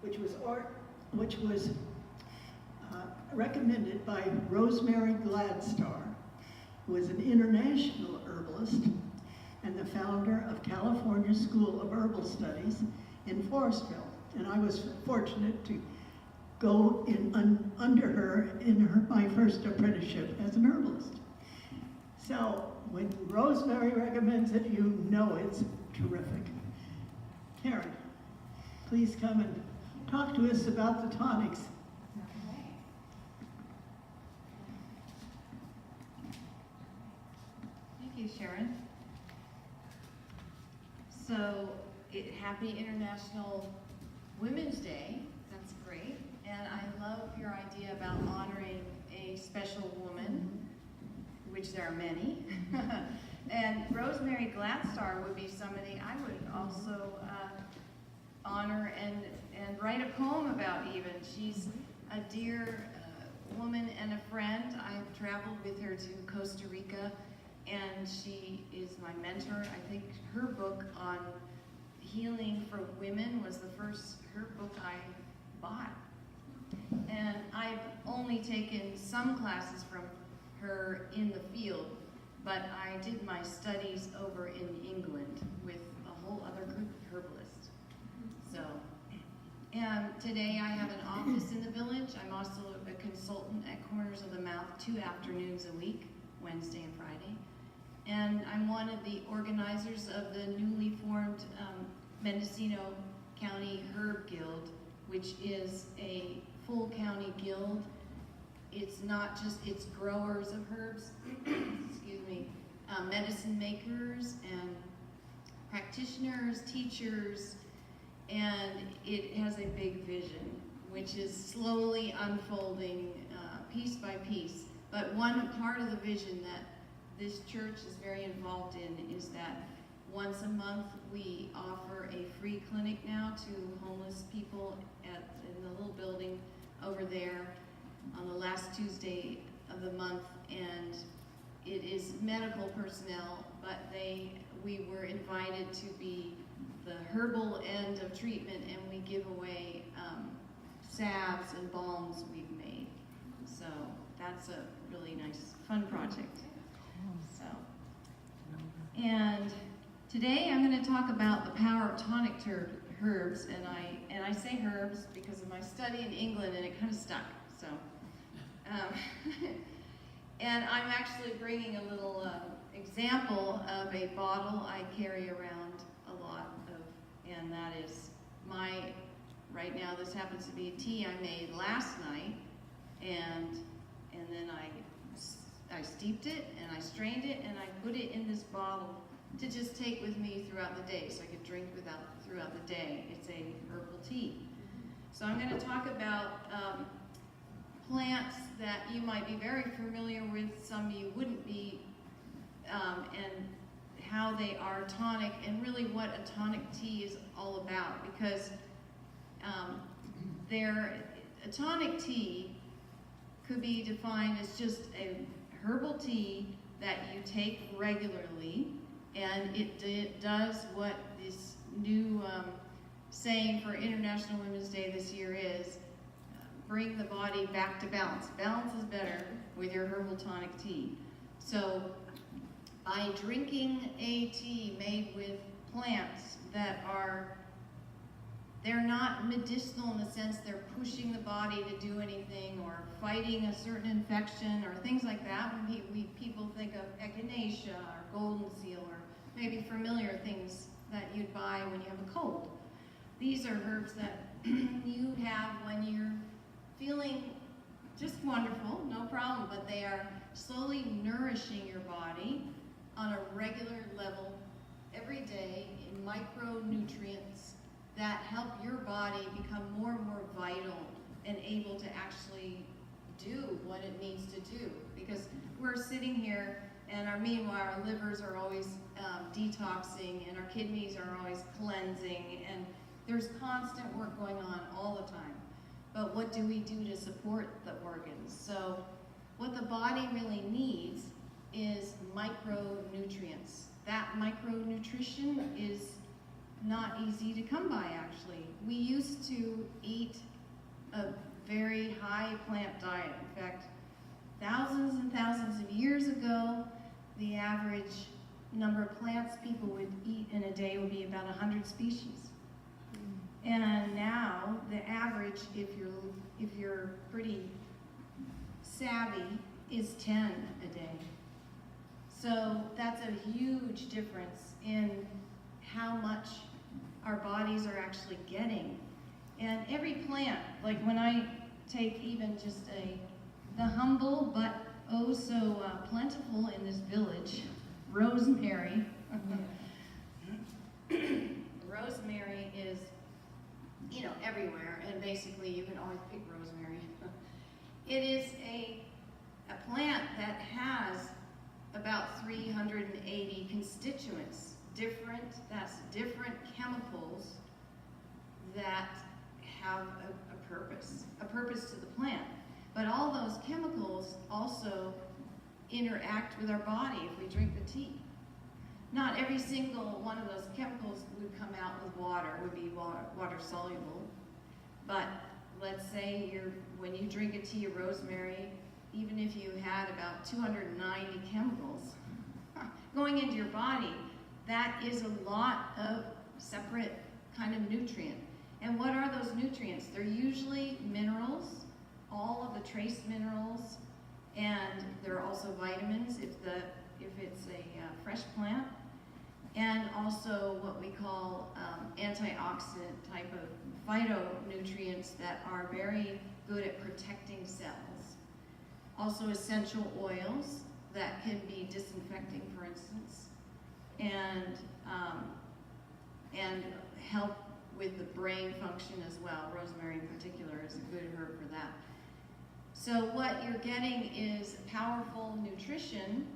which was recommended by Rosemary Gladstar, who is an international herbalist and the founder of California School of Herbal Studies in Forestville. And I was fortunate to go under her in my first apprenticeship as an herbalist. So when Rosemary recommends it, you know it's terrific. Karin, please come and talk to us about the tonics. Thank you, Sharon. So, happy International Women's Day. That's great. And I love your idea about honoring a special woman, which there are many. And Rosemary Gladstar would be somebody I would also honor and write a poem about even. She's a dear woman and a friend. I've traveled with her to Costa Rica, and she is my mentor. I think her book on healing for women was the first her book I bought. And I've only taken some classes from her in the field, but I did my studies over in England with a whole other group of herbalists. So, and today I have an office in the village. I'm also a consultant at Corners of the Mouth 2 afternoons a week, Wednesday and Friday. And I'm one of the organizers of the newly formed Mendocino County Herb Guild, which is a full county guild. It's not just, it's growers of herbs, excuse me, medicine makers and practitioners, teachers, and it has a big vision, which is slowly unfolding piece by piece. But one part of the vision that this church is very involved in is that once a month we offer a free clinic now to homeless people in the little building over there on the last Tuesday of the month, and it is medical personnel, but we were invited to be the herbal end of treatment, and we give away salves and balms we've made. So that's a really nice, fun project. So, and today I'm going to talk about the power of tonic herbs, and I say herbs because of my study in England, and it kind of stuck. So, and I'm actually bringing a little example of a bottle I carry around a lot of, and that is right now this happens to be a tea I made last night, and then I steeped it, and I strained it, and I put it in this bottle to just take with me throughout the day, so I could drink throughout the day. It's a herbal tea. So I'm going to talk about plants that you might be very familiar with, some you wouldn't be, and how they are tonic, and really what a tonic tea is all about, because a tonic tea could be defined as just a herbal tea that you take regularly, and it does what this new saying for International Women's Day this year is, bring the body back to balance. Balance is better with your herbal tonic tea. So by drinking a tea made with plants that they're not medicinal in the sense they're pushing the body to do anything or fighting a certain infection or things like that. When people think of echinacea or golden seal or maybe familiar things that you'd buy when you have a cold. These are herbs that you have when you're feeling just wonderful, no problem, but they are slowly nourishing your body on a regular level every day in micronutrients that help your body become more and more vital and able to actually do what it needs to do. Because we're sitting here and meanwhile our livers are always detoxing and our kidneys are always cleansing, and there's constant work going on all the time. But what do we do to support the organs? So what the body really needs is micronutrients. That micronutrition is not easy to come by, actually. We used to eat a very high plant diet. In fact, thousands and thousands of years ago, the average number of plants people would eat in a day would be about 100 species. And now the average, if you're pretty savvy, is 10 a day. So that's a huge difference in how much our bodies are actually getting. And every plant, like when I take even just the humble but oh so plentiful in this village, rosemary. Rosemary is, everywhere, and basically you can always pick rosemary. It is a plant that has about 380 constituents, different chemicals that have a purpose to the plant. But all those chemicals also interact with our body if we drink the tea. Not every single one of those chemicals would come out with water, would be water soluble. But let's say when you drink a tea of rosemary, even if you had about 290 chemicals going into your body, that is a lot of separate kind of nutrient. And what are those nutrients? They're usually minerals, all of the trace minerals, and there are also vitamins if it's a fresh plant, and also what we call antioxidant type of phytonutrients that are very good at protecting cells. Also essential oils that can be disinfecting, for instance, and help with the brain function as well. Rosemary in particular is a good herb for that. So what you're getting is powerful nutrition,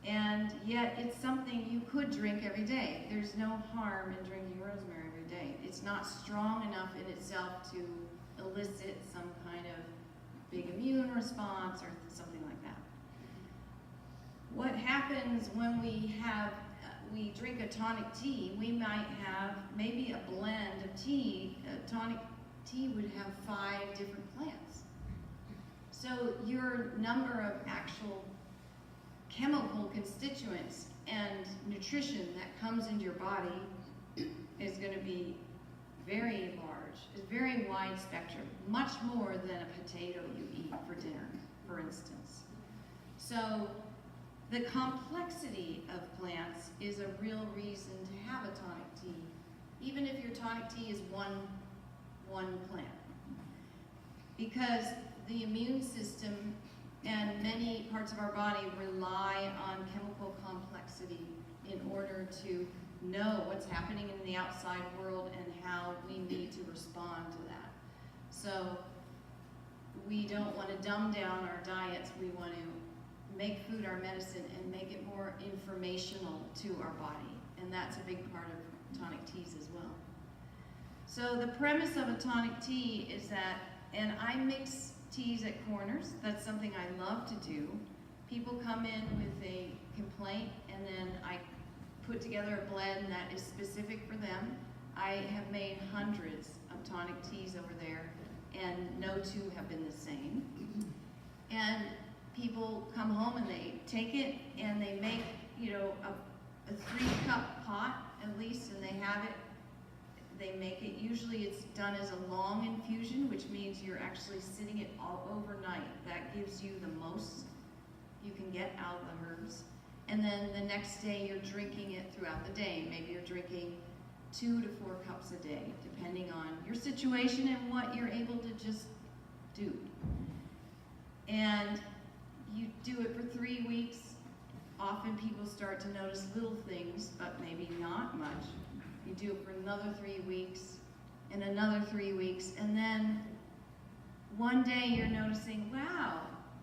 and yet it's something you could drink every day. There's no harm in drinking rosemary every day. It's not strong enough in itself to elicit some kind of big immune response or something like that. What happens when we drink a tonic tea, we might have maybe a blend of tea. A tonic tea would have 5 different plants. So your number of actual chemical constituents and nutrition that comes into your body is going to be very large. It's very wide spectrum, much more than a potato you eat for dinner, for instance. So the complexity of plants is a real reason to have a tonic tea, even if your tonic tea is one plant. Because the immune system and many parts of our body rely on chemical complexity in order to know what's happening in the outside world and how we need to respond to that. So we don't want to dumb down our diets. We want to make food our medicine and make it more informational to our body. And that's a big part of tonic teas as well. So the premise of a tonic tea is that, and I mix teas at corners. That's something I love to do. People come in with a complaint, and then I put together a blend that is specific for them. I have made hundreds of tonic teas over there, and no 2 have been the same. And people come home and they take it and they make, a 3-cup pot at least, and they have it. They make it, usually it's done as a long infusion, which means you're actually sitting it all overnight. That gives you the most you can get out of the herbs. And then the next day you're drinking it throughout the day. Maybe you're drinking 2 to 4 cups a day, depending on your situation and what you're able to just do. And you do it for 3 weeks. Often people start to notice little things, but maybe not much. You do it for another 3 weeks, and another 3 weeks, and then one day you're noticing, wow,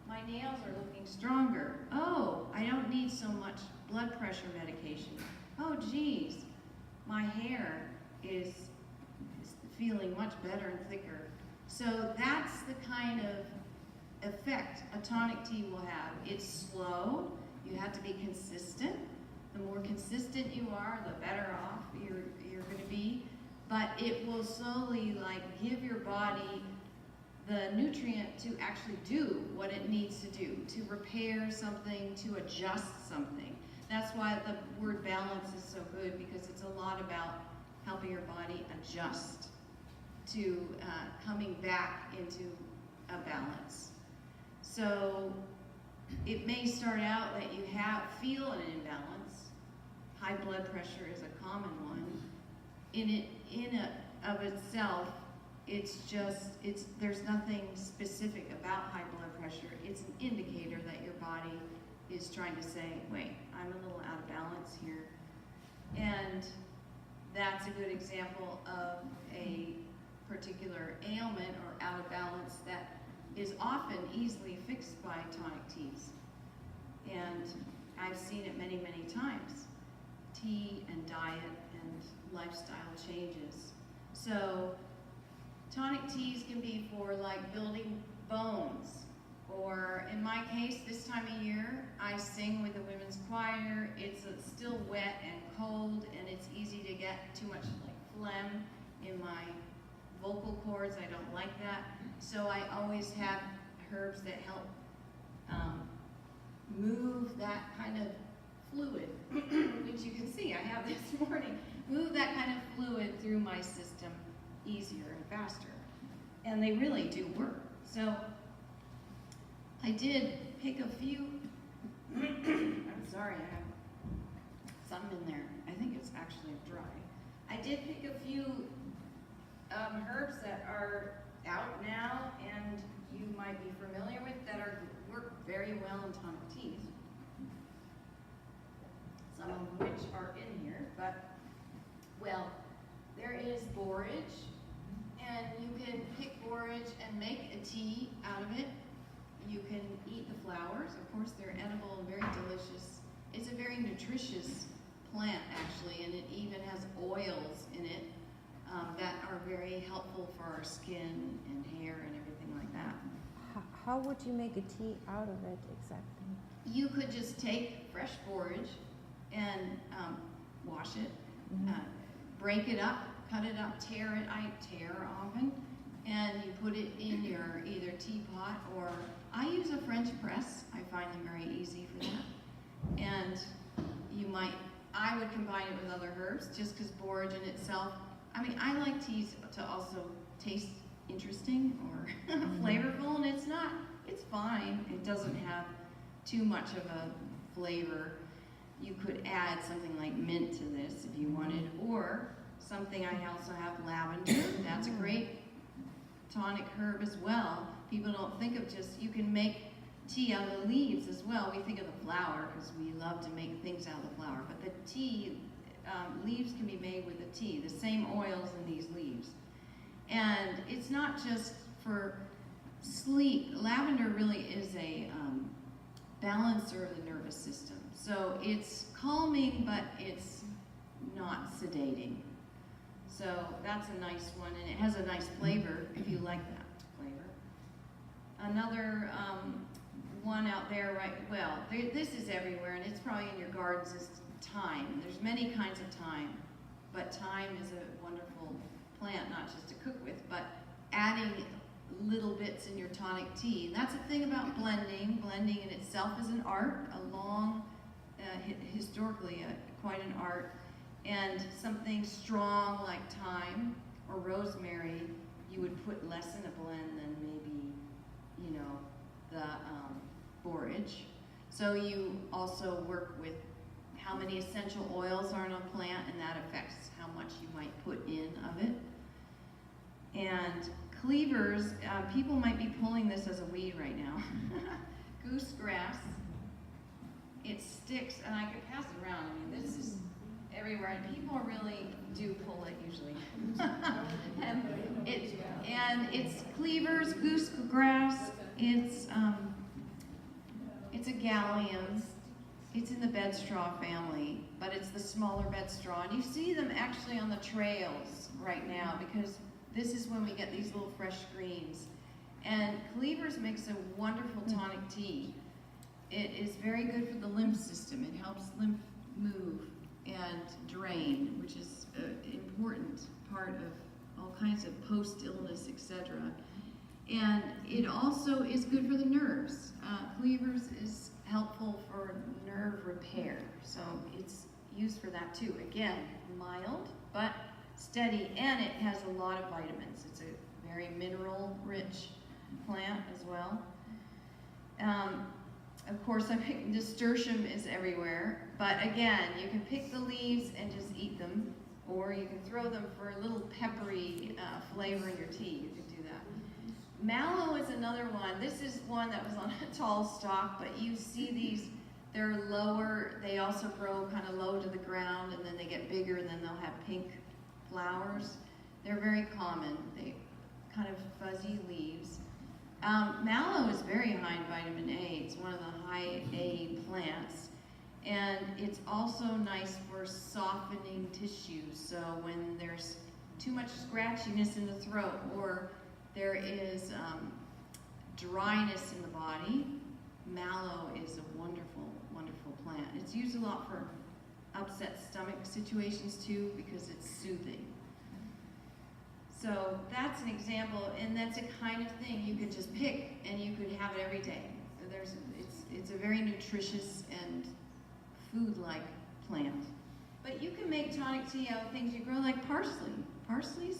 my nails are looking stronger. Oh, I don't need so much blood pressure medication. Oh, geez, my hair is feeling much better and thicker. So that's the kind of effect a tonic tea will have. It's slow. You have to be consistent. The more consistent you are, the better off you're going to be. but it will slowly like give your body the nutrient to actually do what it needs to do, to repair something, to adjust something. That's why the word balance is so good, because it's a lot about helping your body adjust to coming back into a balance. So it may start out that you feel an imbalance. High blood pressure is a common one. In of itself, there's nothing specific about high blood pressure. It's an indicator that your body is trying to say, wait, I'm a little out of balance here. And that's a good example of a particular ailment or out of balance that is often easily fixed by tonic teas. And I've seen it many, many times. Tea and diet and lifestyle changes. So tonic teas can be for like building bones, or in my case, this time of year, I sing with the women's choir. It's still wet and cold, and it's easy to get too much like phlegm in my vocal cords. I don't like that. So I always have herbs that help move that kind of fluid, which you can see I have this morning, move that kind of fluid through my system easier and faster. And they really do work. So I did pick a few, I'm sorry, I have something in there. I think it's actually dry. I did pick a few herbs that are out now and you might be familiar with that work very well in tonic teas. Some of which are in here, but, well, there is borage, and you can pick borage and make a tea out of it. You can eat the flowers. Of course, they're edible and very delicious. It's a very nutritious plant, actually, and it even has oils in it that are very helpful for our skin and hair and everything like that. How would you make a tea out of it exactly? You could just take fresh borage and wash it, break it up, cut it up, tear it. I tear often, and you put it in your either teapot, or I use a French press. I find them very easy for that. And I would combine it with other herbs, just because borage in itself, I mean, I like teas to also taste interesting or flavorful, and it's fine. It doesn't have too much of a flavor. You could add something like mint to this if you wanted, or something, I also have lavender. That's a great tonic herb as well. People don't think of you can make tea out of the leaves as well. We think of the flower because we love to make things out of the flower, but the tea, leaves can be made with the tea, the same oils in these leaves. And it's not just for sleep. Lavender really is a balancer of the nervous system. So it's calming, but it's not sedating. So that's a nice one, and it has a nice flavor if you like that flavor. Another one out there, this is everywhere, and it's probably in your gardens, is thyme. There's many kinds of thyme, but thyme is a wonderful plant, not just to cook with, but adding little bits in your tonic tea. And that's the thing about blending. Blending in itself is an art, a long, historically quite an art. And something strong like thyme or rosemary, you would put less in a blend than maybe, the borage. So you also work with how many essential oils are in a plant, and that affects how much you might put in of it. And cleavers, people might be pulling this as a weed right now. Goosegrass, it sticks, and I could pass it around. I mean, this is everywhere, and people really do pull it usually. and it's cleavers, goosegrass, it's a gallium. It's in the bedstraw family, but it's the smaller bedstraw. And you see them actually on the trails right now, because this is when we get these little fresh greens. And cleavers makes a wonderful tonic tea. It is very good for the lymph system. It helps lymph move. and drain, which is an important part of all kinds of post-illness, etc. And it also is good for the nerves. Cleavers is helpful for nerve repair, so it's used for that too. Again, mild, but steady, and it has a lot of vitamins. It's a very mineral-rich plant as well. Of course, I picked nasturtium is everywhere, but again, you can pick the leaves and just eat them, or you can throw them for a little peppery flavor in your tea. You can do that. Mallow is another one. This is one that was on a tall stalk, but you see these, they're lower. They also grow kind of low to the ground, and then they get bigger, and then they'll have pink flowers. They're very common. They kind of fuzzy leaves. Mallow is very high in vitamin A. It's one of the high A plants. And it's also nice for softening tissues. So when there's too much scratchiness in the throat, or there is dryness in the body, mallow is a wonderful, wonderful plant. It's used a lot for upset stomach situations too, because it's soothing. So that's an example, and that's a kind of thing you could just pick and you could have it every day. So it's a very nutritious and food-like plant. But you can make tonic tea out of things you grow, like parsley. Parsley's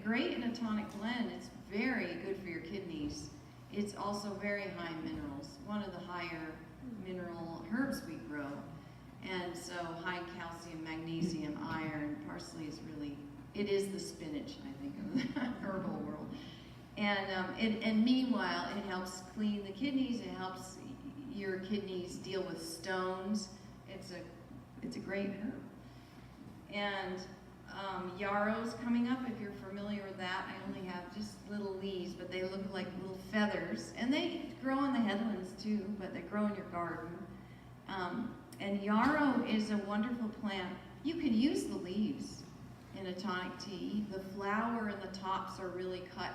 great in a tonic blend. It's very good for your kidneys. It's also very high in minerals, one of the higher mineral herbs we grow. And so high calcium, magnesium, iron, parsley is really, it is the spinach, I think, of the herbal world. And meanwhile, it helps clean the kidneys. It helps your kidneys deal with stones. It's a great herb. And yarrow's coming up, if you're familiar with that. I only have just little leaves, but they look like little feathers. And they grow in the headlands too, but they grow in your garden. And yarrow is a wonderful plant. You can use the leaves in a tonic tea. The flower and the tops are really cut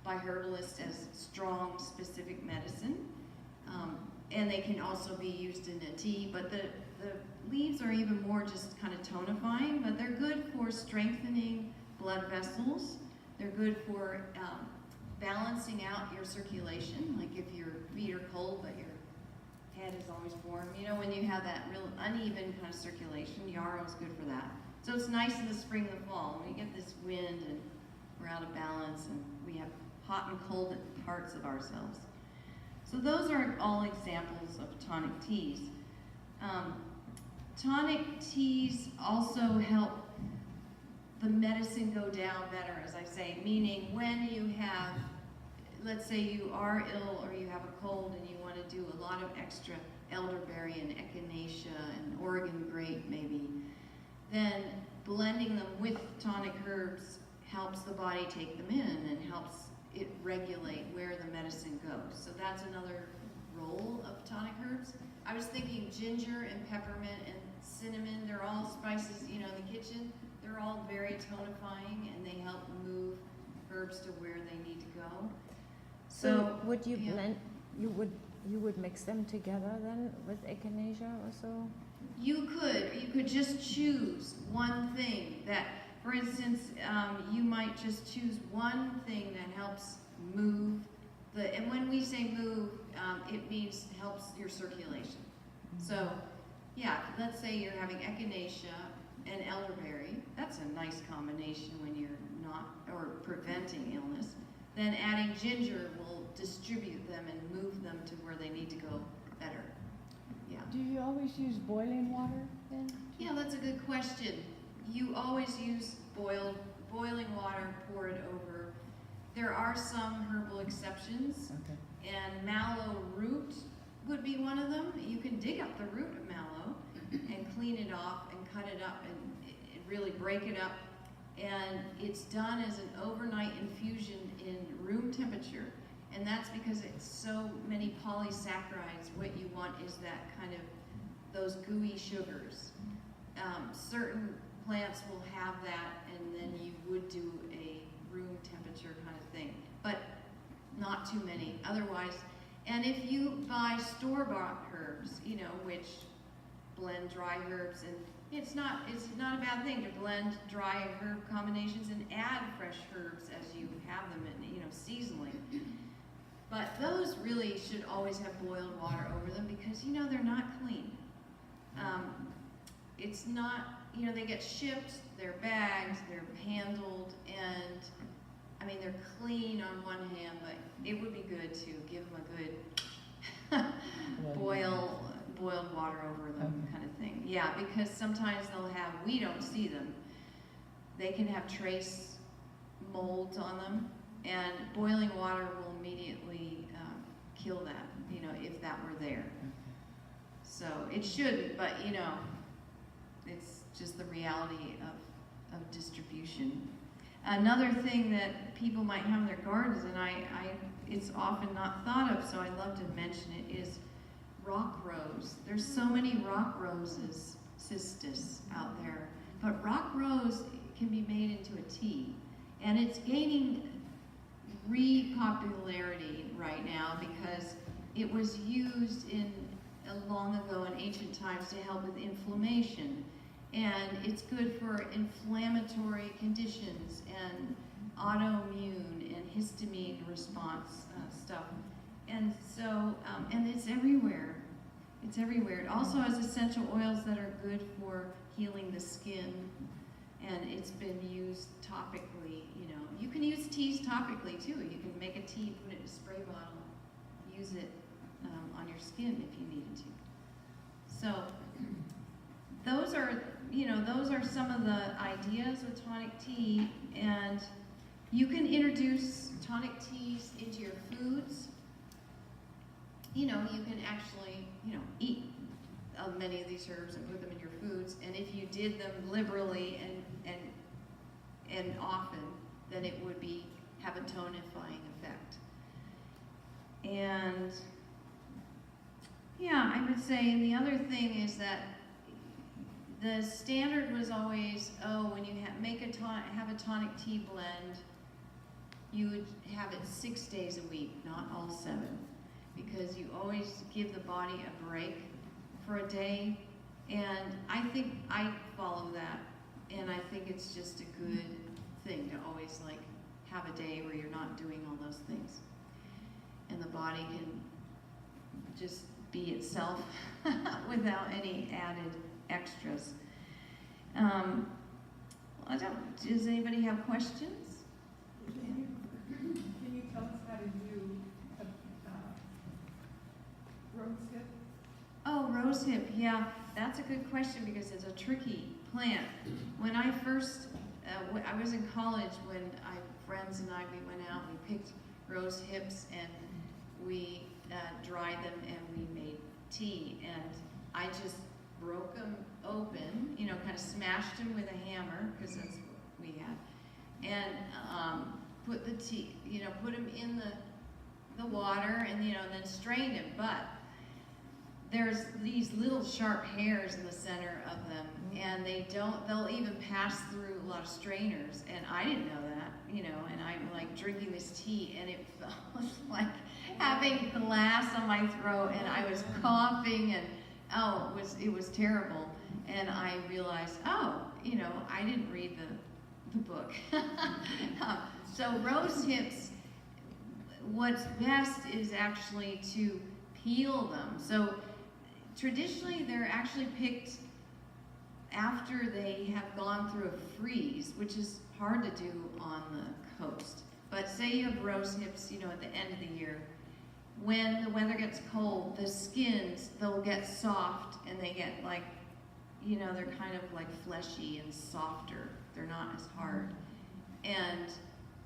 by herbalists as strong, specific medicine. And they can also be used in a tea, but the leaves are even more just kind of tonifying, but they're good for strengthening blood vessels. They're good for balancing out your circulation, like if your feet are cold but your head is always warm. You know, when you have that real uneven kind of circulation, yarrow is good for that. So it's nice in the spring and the fall when we get this wind and we're out of balance and we have hot and cold parts of ourselves. So those are all examples of tonic teas. Tonic teas also help the medicine go down better, as I say, meaning when you have, let's say you are ill or you have a cold and you want to do a lot of extra elderberry and echinacea and Oregon grape maybe, then blending them with tonic herbs helps the body take them in and helps it regulate where the medicine goes. So that's another role of tonic herbs. I was thinking ginger and peppermint and cinnamon, they're all spices, you know, in the kitchen. They're all very tonifying and they help move herbs to where they need to go. So would you blend, you would mix them together then with echinacea or so? You could just choose one thing that, for instance, you might just choose one thing that helps move and when we say move, it means helps your circulation. So, yeah, let's say you're having echinacea and elderberry. That's a nice combination when you're not, or preventing illness. Then adding ginger will distribute them and move them to where they need to go better. Yeah. Do you always use boiling water then? Yeah, that's a good question. You always use boiling water, pour it over. There are some herbal exceptions, Okay. and mallow root would be one of them. You can dig up the root of mallow and clean it off and cut it up and really break it up. And it's done as an overnight infusion in room temperature. And that's because it's so many polysaccharides. What you want is that kind of, those gooey sugars. Certain plants will have that, and then you would do a room temperature kind of thing, but not too many. Otherwise, and if you buy store-bought herbs, you know, which blend dry herbs and It's not a bad thing to blend dry herb combinations and add fresh herbs as you have them, and seasonally. But those really should always have boiled water over them because they're not clean. It's not, they get shipped, they're bagged, they're handled, and I mean they're clean on one hand, but it would be good to give them a good boiled water over them kind of thing. Yeah, because sometimes we don't see them. They can have trace molds on them, and boiling water will immediately kill that, if that were there. So it shouldn't, but it's just the reality of distribution. Another thing that people might have in their gardens, and it's often not thought of, so I'd love to mention it, is rock rose. There's so many rock roses, cistus, out there. But rock rose can be made into a tea. And it's gaining popularity right now because it was used long ago in ancient times to help with inflammation. And it's good for inflammatory conditions and autoimmune and histamine response stuff. And so, and it's everywhere. It's everywhere. It also has essential oils that are good for healing the skin. And it's been used topically, You can use teas topically too. You can make a tea, put it in a spray bottle, use it on your skin if you needed to. So those are some of the ideas with tonic tea, and you can introduce tonic teas into your foods. You can actually, eat many of these herbs and put them in your foods, and if you did them liberally and often, then it would have a tonifying effect. And yeah, I would say, and the other thing is that the standard was always, when you have a tonic tea blend, you would have it 6 days a week, not all 7, because you always give the body a break for a day, and I think I follow that, and I think it's just a good thing to always have a day where you're not doing all those things, and the body can just be itself without any added extras. Does anybody have questions? Can you tell us how to do rosehip? Oh, rosehip, yeah, that's a good question because it's a tricky plant. When I first, I was in college when friends and we went out, we picked rose hips and we dried them and we made tea, and I just broke them open, kind of smashed them with a hammer because that's what we had, and put the tea, put them in the water and then strained them. But there's these little sharp hairs in the center of them, and they'll even pass through a lot of strainers, and I didn't know that, and I'm drinking this tea, and it felt like having glass on my throat, and I was coughing, and it was terrible. And I realized, I didn't read the book. So rose hips, what's best is actually to peel them. So traditionally, they're actually picked after they have gone through a freeze, which is hard to do on the coast. But say you have rose hips, at the end of the year, when the weather gets cold, the skins, they'll get soft, and they get they're kind of fleshy and softer. They're not as hard. And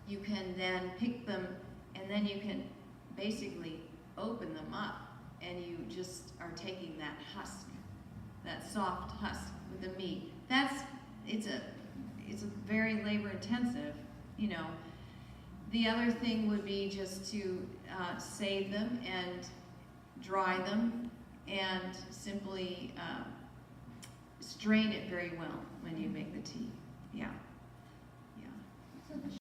you can then pick them, and then you can basically open them up, and you just are taking that husk, that soft husk with the meat. It's a very labor intensive, The other thing would be just to save them and dry them and simply strain it very well when you make the tea. Yeah.